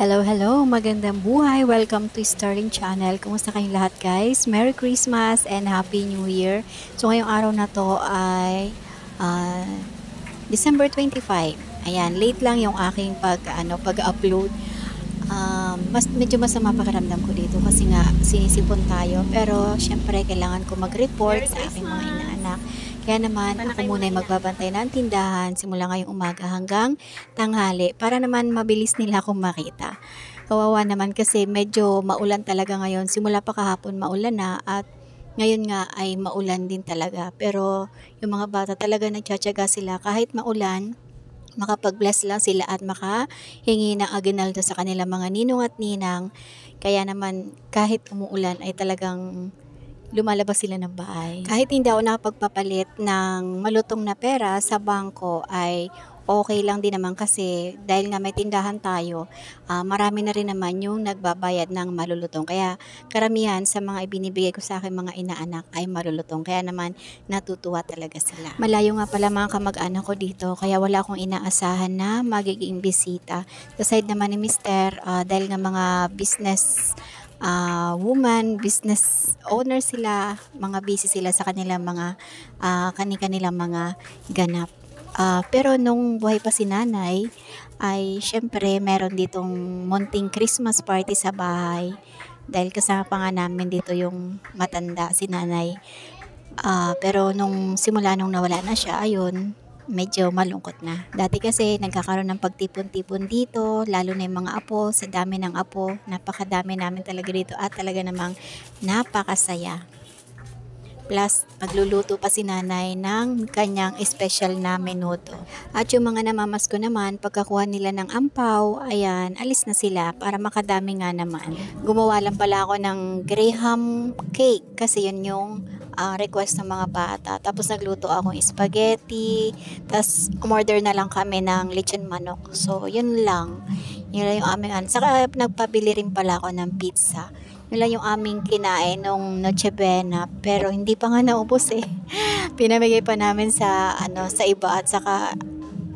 Hello, hello! Magandang buhay! Welcome to Starling Channel. Kumusta kayong lahat guys? Merry Christmas and Happy New Year! So ngayong araw na to ay ah, December 25. Ayan, late lang yung aking pag-upload. Medyo masama pakiramdam ko dito kasi nga sinisipon tayo. Pero syempre kailangan ko mag-report sa aking mga inaanak. Kaya naman ako muna ay magbabantay ng tindahan simula ngayong umaga hanggang tanghali para naman mabilis nila akong makita. Kawawa naman kasi medyo maulan talaga ngayon. Simula pa kahapon maulan na at ngayon nga ay maulan din talaga. Pero yung mga bata talaga nagtsatsaga sila kahit maulan, makapag-bless lang sila at makahingi ng aginaldo sa kanilang mga ninong at ninang. Kaya naman kahit umuulan ay talagang lumalabas sila ng bahay. Kahit hindi ako nakapagpapalit ng malutong na pera sa bangko ay okay lang din naman kasi dahil nga may tindahan tayo, marami na rin naman yung nagbabayad ng malulutong. Kaya karamihan sa mga ibinibigay ko sa akin mga inaanak ay malulutong. Kaya naman natutuwa talaga sila. Malayo nga pala mga kamag-anak ko dito kaya wala akong inaasahan na magiging bisita. Sa side naman ni Mister, dahil nga mga business woman, business owner sila, mga busy sila sa kanilang mga kanilang mga ganap. Pero nung buhay pa si nanay, ay syempre meron ditong munting Christmas party sa bahay. Dahil kasama pa nga namin dito yung matanda, si nanay. Pero nung simula nung nawala na siya, ayun, medyo malungkot na. Dati kasi nagkakaroon ng pagtipon-tipon dito, lalo na yung mga apo, sa dami ng apo, napakadami namin talaga dito at talaga namang napakasaya. Plus, magluluto pa si nanay ng kanyang special na menudo. At yung mga namamasko naman, pagkakuha nila ng ampaw, ayan, alis na sila para makadami nga naman. Gumawa lang pala ako ng graham cake kasi yun yung request ng mga bata. Tapos nagluto akong spaghetti, tapos umorder na lang kami ng lechon manok. So, yun lang. Yun lang yung aming Saka nagpabili rin pala ako ng pizza. Yun lang yung aming kinain nung Noche Buena, pero hindi pa nga naubos eh. Pinamigay pa namin sa sa iba at saka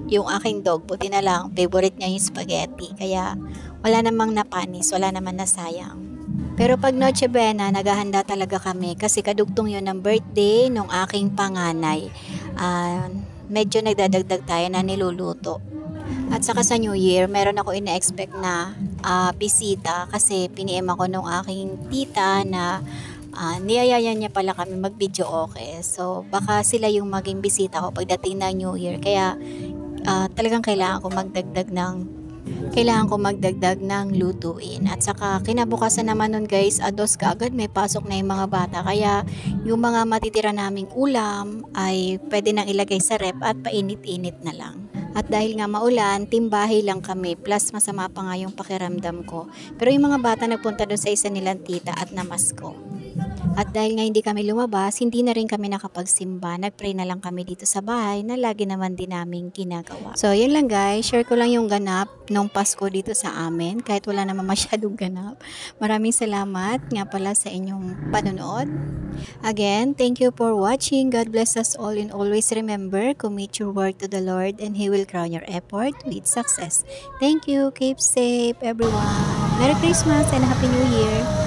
yung aking dog, buti na lang favorite niya yung spaghetti. Kaya wala namang napanis, wala naman nasayang. Pero pag Noche Buena, naghahanda talaga kami kasi kadugtong yun ng birthday nung aking panganay. Medyo nagdadagdag tayo na niluluto. At saka sa New Year, meron ako ina-expect na bisita kasi piniem ako nung aking tita na niyayayan niya pala kami mag-video okay. So, baka sila yung maging bisita ko pagdating ng New Year. Kaya talagang kailangan ko magdagdag ng lutuin. At saka kinabukasan naman nun guys, ados kaagad may pasok na yung mga bata. Kaya yung mga matitira naming ulam ay pwede nang ilagay sa rep at painit-init na lang. At dahil nga maulan, timbahay lang kami. Plus masama pa nga yung pakiramdam ko. Pero yung mga bata nagpunta doon sa isa nilang tita at namasko. At dahil nga hindi kami lumabas, hindi na rin kami nakapagsimba. Nagpray na lang kami dito sa bahay na lagi naman din namin ginagawa. So, yun lang guys. Share ko lang yung ganap nung Pasko dito sa amin. Kahit wala naman masyadong ganap. Maraming salamat nga pala sa inyong panonood. Again, thank you for watching. God bless us all and always remember, commit your work to the Lord and He will crown your effort with success. Thank you. Keep safe everyone. Merry Christmas and Happy New Year.